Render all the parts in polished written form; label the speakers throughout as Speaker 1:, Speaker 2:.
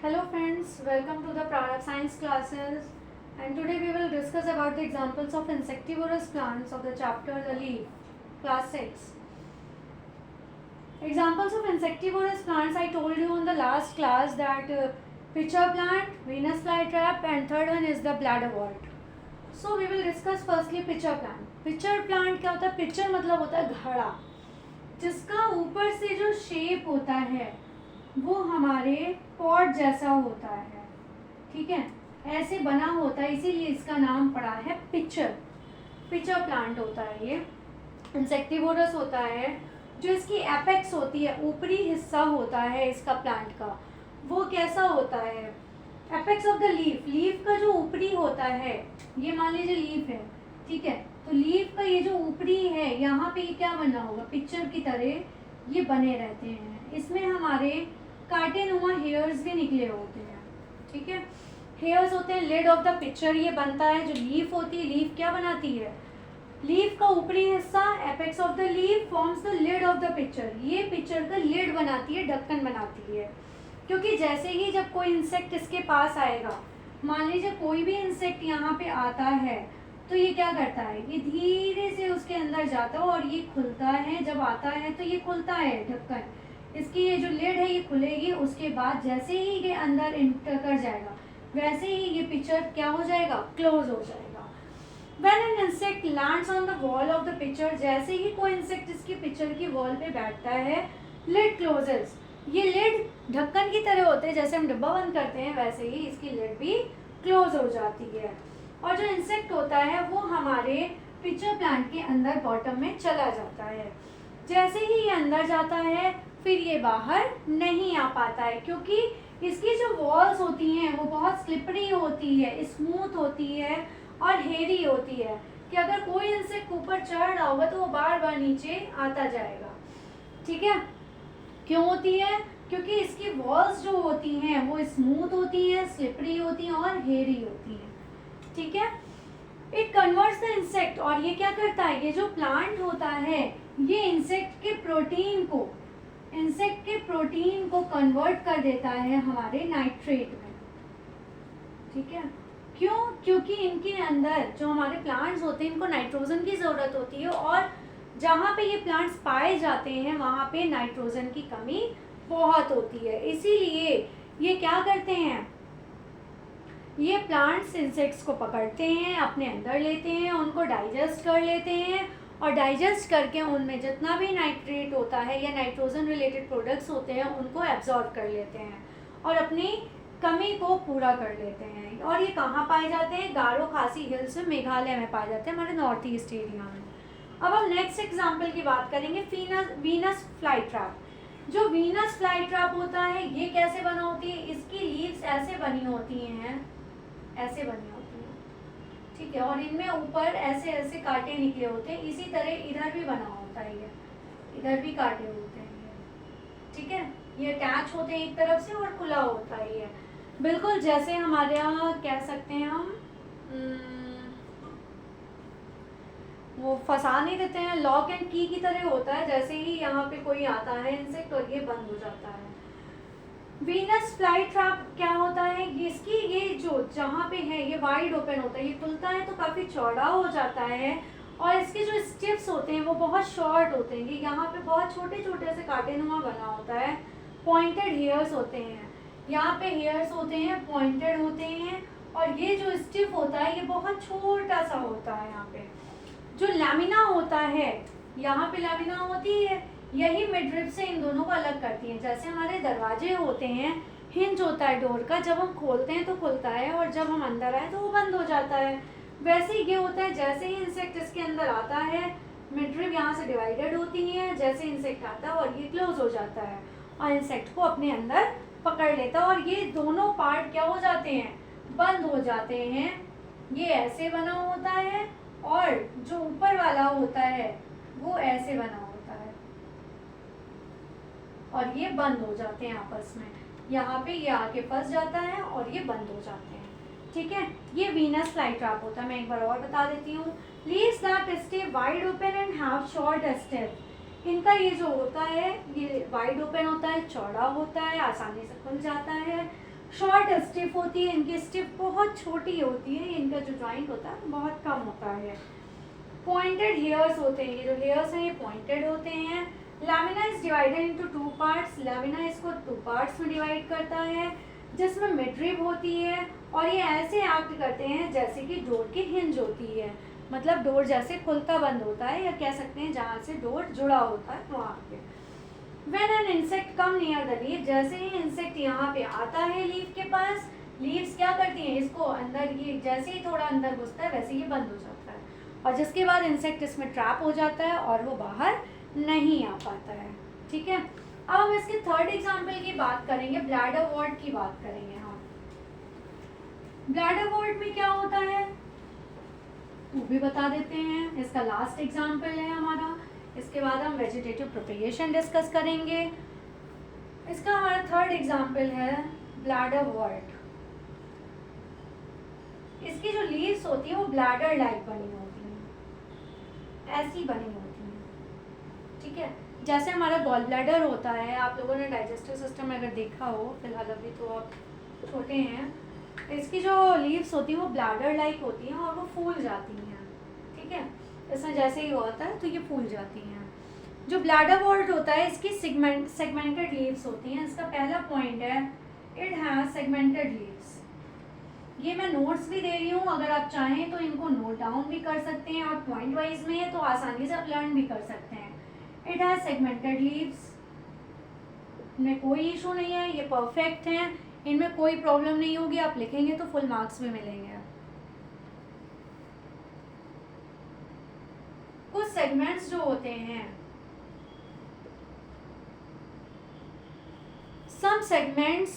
Speaker 1: Hello friends, welcome to the product science classes, and today we will discuss about the examples of insectivorous plants of the chapter The Leaf, class 6. Examples of insectivorous plants, I told you in the last class that pitcher plant, Venus flytrap, and third one is the bladderwort. So we will discuss firstly pitcher plant. Pitcher plant क्या होता है? pitcher मतलब होता है घड़ा, जिसका ऊपर से जो शेप होता है वो हमारे पॉट जैसा होता है, ठीक है, ऐसे बना होता है, इसीलिए इसका नाम पड़ा है पिचर प्लांट होता है। ये इंसेक्टिवोरस होता है। जो इसकी एपेक्स होती है, ऊपरी हिस्सा होता है इसका प्लांट का, वो कैसा होता है? एपेक्स ऑफ द लीफ का जो ऊपरी होता है, ये मान लीजिए लीफ है, ठीक है, तो लीफ का ये जो ऊपरी है, यहाँ पे ये क्या बना होगा? पिक्चर की तरह ये बने रहते हैं। इसमें हमारे कांटेनुमा हेयर्स भी निकले होते हैं, ठीक है। हेयर्स होते हैं लिड ऑफ द पिक्चर, ये बनता है। जो लीफ होती है, लीफ क्या बनाती है? लीफ का ऊपरी हिस्सा, apex of the leaf forms the lid of the pitcher, ये पिक्चर का लिड बनाती है, ढक्कन बनाती है। क्योंकि जैसे ही जब कोई इंसेक्ट इसके पास आएगा, मान लीजिए कोई भी इंसेक्ट यहाँ पे आता है, तो ये क्या करता है? ये धीरे से उसके अंदर जाता है और ये खुलता है। जब आता है तो ये खुलता है ढक्कन, इसकी ये जो लिड है ये खुलेगी। उसके बाद जैसे ही ये अंदर इंटर कर जाएगा, वैसे ही ये पिक्चर क्या हो जाएगा? क्लोज हो जाएगा। When an insect lands on the wall of the pitcher, जैसे ही कोई इंसेक्ट इसकी पिक्चर की वॉल पे बैठता है, लिड क्लोजेस, ये लिड ढक्कन की तरह होते हैं, जैसे हम डिब्बा बंद करते हैं वैसे ही इसकी लिड भी क्लोज हो जाती है। और जो इंसेक्ट होता है वो हमारे पिक्चर प्लांट के अंदर बॉटम में चला जाता है। जैसे ही ये अंदर जाता है, फिर ये बाहर नहीं आ पाता है, क्योंकि इसकी जो वॉल्स होती हैं वो बहुत स्लिपरी होती है, स्मूथ होती है और हेरी होती है, कि अगर कोई इंसेक्ट ऊपर चढ़ रहा होगा तो वो बार बार नीचे आता जाएगा, ठीक है। क्यों होती है? क्योंकि इसकी वॉल्स जो होती हैं वो स्मूथ होती हैं, स्लिपरी होती हैं और हेरी होती हैं, ठीक है। इट कन्वर्ट्स द इंसेक्ट, और ये क्या करता है? ये जो प्लांट होता है ये इंसेक्ट के प्रोटीन को कन्वर्ट कर देता है हमारे नाइट्रेट में, ठीक है। क्यों? क्योंकि इनके अंदर जो हमारे प्लांट्स होते हैं इनको नाइट्रोजन की ज़रूरत होती है, और जहाँ पे ये प्लांट्स पाए जाते हैं वहाँ पे नाइट्रोजन की कमी बहुत होती है। इसीलिए ये क्या करते हैं? ये प्लांट्स इंसेक्ट्स को पकड़ते हैं, अपने अंदर लेते हैं, उनको डाइजेस्ट कर लेते हैं, और डाइजेस्ट करके उनमें जितना भी नाइट्रेट होता है या नाइट्रोजन रिलेटेड प्रोडक्ट्स होते हैं उनको एब्जॉर्ब कर लेते हैं और अपनी कमी को पूरा कर लेते हैं। और ये कहाँ पाए जाते हैं? गारो खासी हिल्स में, मेघालय में पाए जाते हैं, हमारे नॉर्थ ईस्ट एरिया में। अब हम नेक्स्ट एग्जाम्पल की बात करेंगे, वीनस फ्लाईट्रैप। जो वीनस फ्लाईट्रैप होता है ये कैसे बना होती है? इसकी लीव्स ऐसे बनी होती हैं, ऐसे बनी होती हैं, ठीक है, और इनमें ऊपर ऐसे ऐसे कांटे निकले होते हैं। इसी तरह इधर भी बना होता है, ये इधर भी कांटे होते हैं ये, ठीक है। ये अटैच होते हैं एक तरफ से और खुला होता है ये, बिल्कुल जैसे हमारे यहाँ कह सकते हैं हम वो फंसा नहीं देते हैं, लॉक एंड की तरह होता है। जैसे ही यहाँ पे कोई आता है इंसेक्ट और ये बंद हो जाता है। वीनस फ्लाईट्रैप क्या होता है? इसकी ये जो जहाँ पे है ये वाइड ओपन होता है, ये खुलता है तो काफ़ी चौड़ा हो जाता है, और इसके जो स्टिप्स होते हैं वो बहुत शॉर्ट होते हैं। ये यहाँ पे बहुत छोटे छोटे से कांटेनुमा बना होता है, पॉइंटेड हेयर्स होते हैं, यहाँ पे हेयर्स होते हैं, पॉइंटेड होते हैं, और ये जो स्टिप होता है ये बहुत छोटा सा होता है। यहाँ पे जो लैमिना होता है, यहाँ पे लैमिना होती है, यही मिडरिब से इन दोनों को अलग करती है। जैसे हमारे दरवाजे होते हैं, हिंज होता है डोर का, जब हम खोलते हैं तो खुलता है और जब हम अंदर आए तो वो बंद हो जाता है। वैसे ही ये होता है, जैसे ही इंसेक्ट इसके अंदर आता है, मिडरिब यहाँ से डिवाइडेड होती है, जैसे इंसेक्ट आता है और ये क्लोज हो जाता है और इंसेक्ट को अपने अंदर पकड़ लेता है, और ये दोनों पार्ट क्या हो जाते हैं? बंद हो जाते हैं। ये ऐसे बना होता है और जो ऊपर वाला होता है वो ऐसे बना होता है, और ये बंद हो जाते हैं आपस में। यहाँ पे ये आके फंस जाता है और ये बंद हो जाते हैं, ठीक है। ये वीनस फ्लाईट्रैप होता है। मैं एक बार और बता देती हूँ। Leaves that stay wide open and have short step. इनका ये जो होता है ये वाइड ओपन होता है, चौड़ा होता है, आसानी से खुल जाता है, शॉर्ट स्टिफ होती है, इनकी स्टिफ बहुत छोटी होती है, इनका जो जॉइंट होता है बहुत कम होता है। पॉइंटेड हेयर्स होते हैं, ये जो हेयर्स हैं ये पॉइंटेड होते हैं। Lamina is divided into two parts, lamina इसको टू पार्ट्स में डिवाइड करता है, जिसमें मिडरिब होती है और ये ऐसे एक्ट करते हैं जैसे कि डोर की हिंज होती है, मतलब डोर जैसे खुलता बंद होता है, या कह सकते हैं जहाँ से डोर जुड़ा होता है वहाँ पे। When an insect come near the leaf, जैसे ही इंसेक्ट यहाँ पे आता है लीफ के पास, लीव्स क्या करती हैं, इसको अंदर, ये जैसे ही थोड़ा अंदर घुसता है वैसे ये बंद हो जाता है, और जिसके बाद इंसेक्ट इसमें ट्रैप हो जाता है और वो बाहर नहीं आ पाता है। ठीक है, अब हम इसके थर्ड एग्जाम्पल की बात करेंगे, ब्लैडर वॉर्ट की बात करेंगे हम। ब्लैडर वॉर्ट में क्या होता है वो भी बता देते हैं, इसका लास्ट एग्जाम्पल है हमारा। इसके बाद हम वेजिटेटिव प्रोपेगेशन डिस्कस करेंगे। इसका हमारा थर्ड एग्जाम्पल है ब्लैडर वॉर्ट। इसकी जो लीव्स होती है वो ब्लैडर लाइक बनी होती हैं, ऐसी बनी होती हैं। ठीक है, जैसे हमारा गॉल ब्लैडर होता है, आप लोगों ने डाइजेस्टिव सिस्टम में अगर देखा हो, फिलहाल अभी तो आप छोटे हैं, इसकी जो लीव्स होती हैं वो ब्लैडर लाइक होती हैं और वो फूल जाती हैं। ठीक है, इसमें जैसे ही होता है तो ये फूल जाती हैं। जो ब्लैडर वॉर्ट होता है इसकी सेगमेंटेड लीव्स होती हैं। इसका पहला पॉइंट है इट हैज सेगमेंटेड लीव्स। ये मैं नोट्स भी दे रही हूँ, अगर आप चाहें तो इनको नोट डाउन भी कर सकते हैं, और पॉइंट वाइज में है तो आसानी से आप लर्न भी कर सकते हैं। इट हैज सेगमेंटेड लीव्स, इनमें कोई इशू नहीं है, ये परफेक्ट हैं, इनमें कोई प्रॉब्लम नहीं होगी, आप लिखेंगे तो फुल मार्क्स भी मिलेंगे। कुछ सेगमेंट्स जो होते हैं, some segments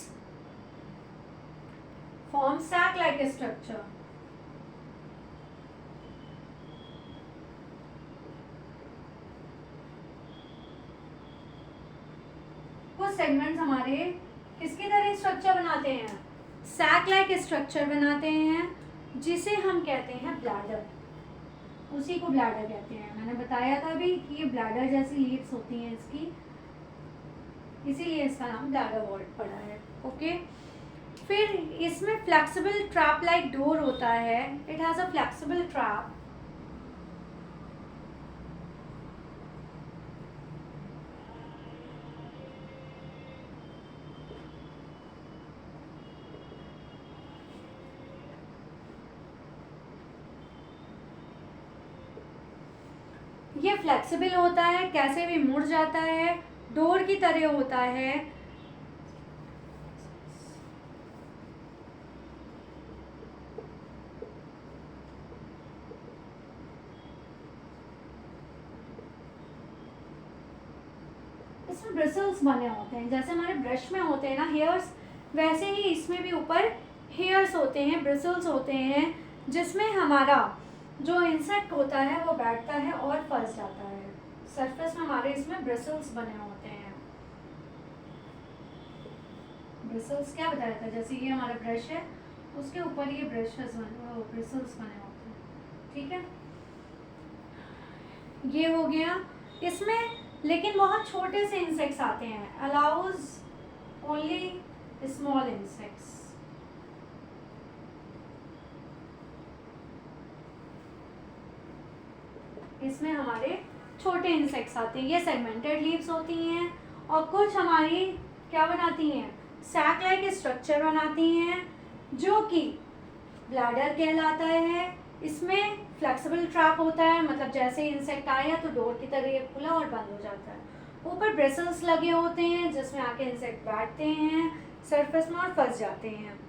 Speaker 1: form sac like structure। कुछ सेगमेंट्स हमारे किसकी तरह स्ट्रक्चर बनाते हैं, सैक लाइक स्ट्रक्चर बनाते हैं, जिसे हम कहते हैं ब्लैडर, उसी को ब्लैडर कहते हैं। मैंने बताया था अभी कि ये ब्लैडर जैसी लीव्स होती हैं इसकी, इसीलिए इसका नाम ब्लैडर वॉर्ट पड़ा है। ओके, फिर इसमें फ्लेक्सिबल ट्रैप लाइक डोर होता है, it has a flexible trap. ये फ्लेक्सिबल होता है, कैसे भी मुड़ जाता है, डोर की तरह होता है। इसमें ब्रिसल्स बने होते हैं, जैसे हमारे ब्रश में होते हैं ना हेयर्स, वैसे ही इसमें भी ऊपर हेयर्स होते हैं, ब्रिसल्स होते हैं, जिसमें हमारा जो इंसेक्ट होता है वो बैठता है और फंस जाता है। सरफेस में हमारे इसमें ब्रिसल्स बने होते हैं। ब्रिसल्स क्या बताया था, जैसे ये हमारा ब्रश है उसके ऊपर ये ब्रिसल्स बने होते हैं। ठीक है, ये हो गया। इसमें लेकिन बहुत छोटे से इंसेक्ट्स आते हैं, अलाउज ओनली स्मॉल इंसेक्ट्स। इसमें हमारे छोटे इंसेक्ट्स आते हैं, ये सेगमेंटेड लीव्स होती हैं, और कुछ हमारी क्या बनाती हैं, सैक लाइक स्ट्रक्चर बनाती हैं, जो कि ब्लैडर कहलाता है। इसमें फ्लेक्सिबल ट्रैप होता है, मतलब जैसे इंसेक्ट आया तो डोर की तरह ये खुला और बंद हो जाता है। ऊपर ब्रिसल्स लगे होते हैं जिसमें आके इंसेक्ट बैठते हैं सरफेस में और फंस जाते हैं।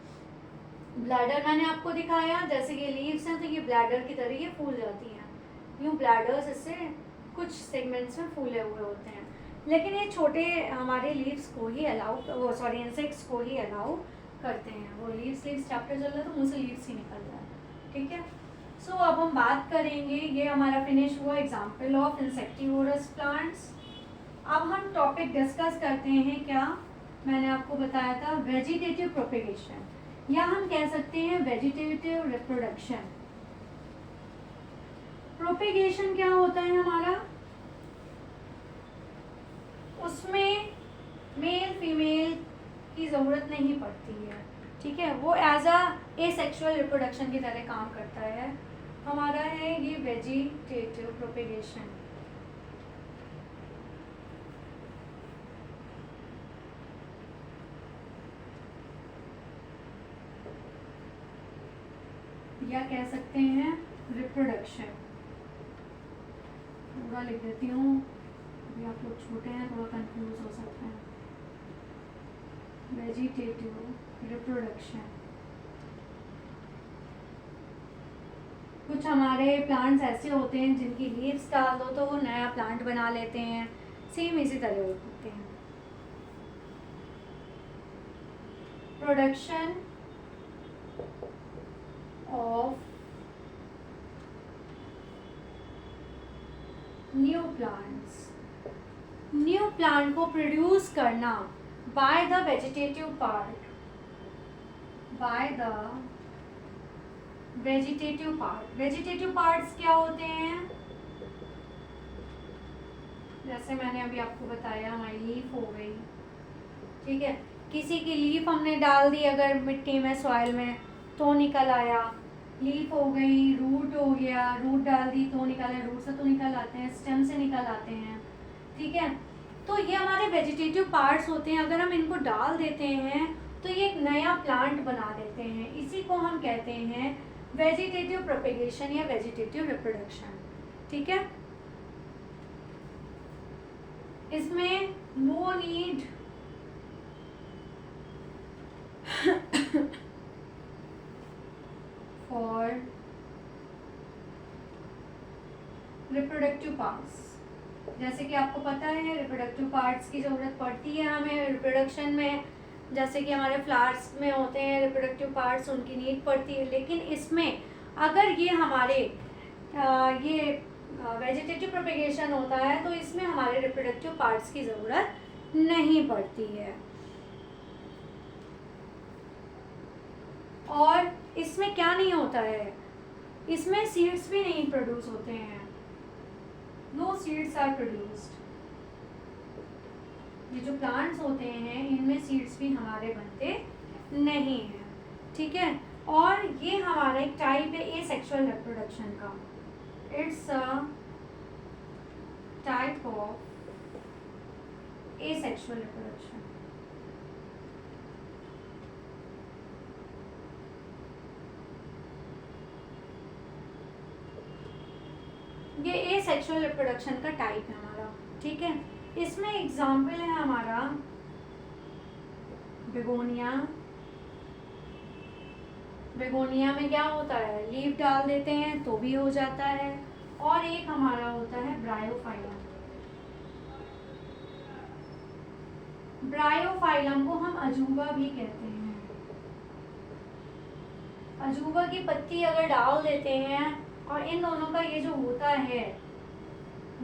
Speaker 1: ब्लैडर मैंने आपको दिखाया, जैसे ये लीव्स हैं तो ये ब्लैडर की तरह ये फूल जाती हैं, यूँ ब्लैडर्स इससे कुछ सेगमेंट्स में फूले हुए होते हैं, लेकिन ये छोटे हमारे लीव्स को ही इंसेक्ट्स को ही अलाउ करते हैं। वो लीव्स चैप्टर चल रहा है तो मुँह से लीव्स ही निकल रहा है। ठीक है, सो अब हम बात करेंगे, ये हमारा फिनिश हुआ एग्जाम्पल ऑफ इंसेक्टिवोरस प्लांट्स। अब हम टॉपिक डिस्कस करते हैं, क्या मैंने आपको बताया था, वेजिटेटिव प्रोपेगेशन, या हम कह सकते हैं वेजिटेटिव रिप्रोडक्शन। प्रोपेगेशन क्या होता है हमारा, उसमें मेल फीमेल की ज़रूरत नहीं पड़ती है, ठीक है, वो एज अ एसेक्सुअल रिप्रोडक्शन की तरह काम करता है। हमारा है ये वेजिटेटिव प्रोपेगेशन। या कह सकते हैं रिप्रोडक्शन। पूरा लिख देती हूँ, अभी आप लोग छोटे हैं थोड़ा कंफ्यूज हो सकते हैं। Vegetative reproduction. कुछ हमारे प्लांट्स ऐसे होते हैं जिनकी लीव्स डाल दो तो वो नया प्लांट बना लेते हैं, सेम इसी तरह होते हैं। Production of new plants. New plant को प्रोड्यूस करना by the vegetative part, by the vegetative part. Vegetative parts क्या होते हैं? जैसे मैंने अभी आपको बताया, हमारी लीफ हो गई, ठीक है, किसी की लीफ हमने डाल दी अगर मिट्टी में, सॉइल में, तो निकल आया। लीफ हो गई, रूट हो गया, रूट डाल दी तो निकल आया, रूट से तो निकल आते हैं, स्टेम से निकल आते हैं, ठीक है। तो ये हमारे वेजिटेटिव पार्ट्स होते हैं, अगर हम इनको डाल देते हैं तो ये एक नया प्लांट बना देते हैं। इसी को हम कहते हैं वेजिटेटिव प्रोपेगेशन या वेजिटेटिव रिप्रोडक्शन, ठीक है। इसमें no need for reproductive parts. जैसे कि आपको पता है रिप्रोडक्टिव पार्ट्स की ज़रूरत पड़ती है हमें रिप्रोडक्शन में, जैसे कि हमारे फ्लावर्स में होते हैं रिप्रोडक्टिव पार्ट्स, उनकी नीड पड़ती है। लेकिन इसमें अगर ये हमारे ये वेजिटेटिव प्रोपेगेशन होता है तो इसमें हमारे रिप्रोडक्टिव पार्ट्स की ज़रूरत नहीं पड़ती है। और इसमें क्या नहीं होता है, इसमें सीड्स भी नहीं प्रोड्यूस होते हैं। No seeds are produced. ये जो प्लांट्स होते हैं इनमें सीड्स भी हमारे बनते नहीं हैं, ठीक है। और ये हमारा एक टाइप है एसेक्सुअल रिप्रोडक्शन का। It's a type of asexual reproduction. ये एसेक्सुअल रिप्रोडक्शन का टाइप है हमारा, ठीक है। इसमें एग्जाम्पल है हमारा बेगोनिया। बेगोनिया में क्या होता है, लीफ डाल देते हैं तो भी हो जाता है। और एक हमारा होता है ब्रायोफाइलम। ब्रायोफाइलम को हम अजूबा भी कहते हैं। अजूबा की पत्ती अगर डाल देते हैं, और इन दोनों का ये जो होता है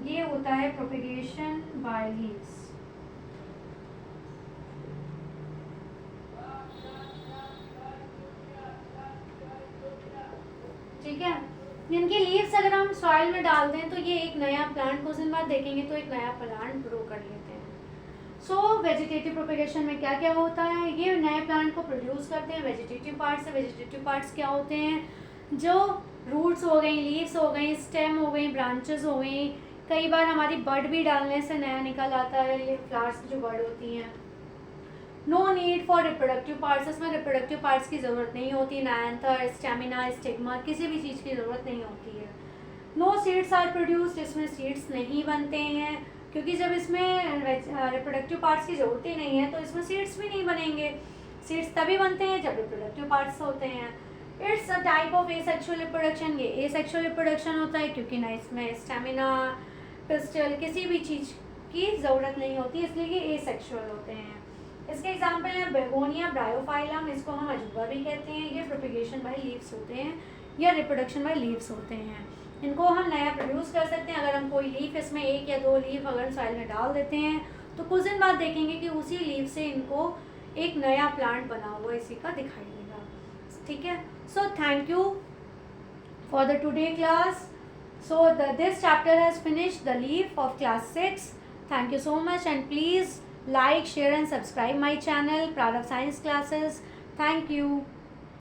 Speaker 1: ये होता है प्रोपेगेशन बाय लीव्स। ठीक है, जिनकी लीव्स अगर हम सॉइल में डाल दें तो ये एक नया प्लांट, कुछ दिन बाद देखेंगे तो एक नया प्लांट ग्रो कर लेते हैं। सो वेजिटेटिव प्रोपेगेशन में क्या क्या होता है, ये नए प्लांट को प्रोड्यूस करते हैं वेजिटेटिव पार्ट से। वेजिटेटिव पार्ट्स क्या होते हैं, जो रूट्स हो गई, लीव्स हो गई, स्टेम हो गई, ब्रांचेस हो गई। कई बार हमारी बड भी डालने से नया निकल आता है, ये फ्लावर्स की जो बड होती हैं। No need for reproductive parts, इसमें रिप्रोडक्टिव पार्ट्स की ज़रूरत नहीं होती, ना एंथर, स्टेमिना, स्टिग्मा, किसी भी चीज़ की ज़रूरत नहीं होती है। नो सीड्स आर प्रोड्यूस्ड, इसमें सीड्स नहीं बनते हैं, क्योंकि जब इसमें रिप्रोडक्टिव पार्ट्स की ज़रूरत ही नहीं है तो इसमें सीड्स भी नहीं बनेंगे। सीड्स तभी बनते हैं जब रिप्रोडक्टिव पार्ट्स होते हैं। It's a type of asexual reproduction. ये एसेक्सुअल रिप्रोडक्शन होता है क्योंकि ना इसमें स्टेमिना, पिस्टल, किसी भी चीज़ की ज़रूरत नहीं होती, इसलिए ये एसेक्सुअल होते हैं। इसके एग्जाम्पल हैं बेगोनिया, ब्रायोफाइलम, इसको हम अजूबा भी कहते हैं। ये प्रोपेगेशन बाय लीव्स होते हैं या रिप्रोडक्शन बाय लीव्स होते हैं। इनको हम नया प्रोड्यूस कर सकते हैं। अगर हम कोई लीफ इसमें एक या दो लीफ अगर सॉइल में डाल देते हैं तो कुछ दिन बाद देखेंगे कि उसी लीफ से इनको एक नया प्लांट बना हुआ इसी का दिखाई देगा, ठीक है। So thank you for the today class. So this chapter has finished, the leaf of class 6. Thank you so much, and please like, share and subscribe my channel Prarav Science Classes. Thank you.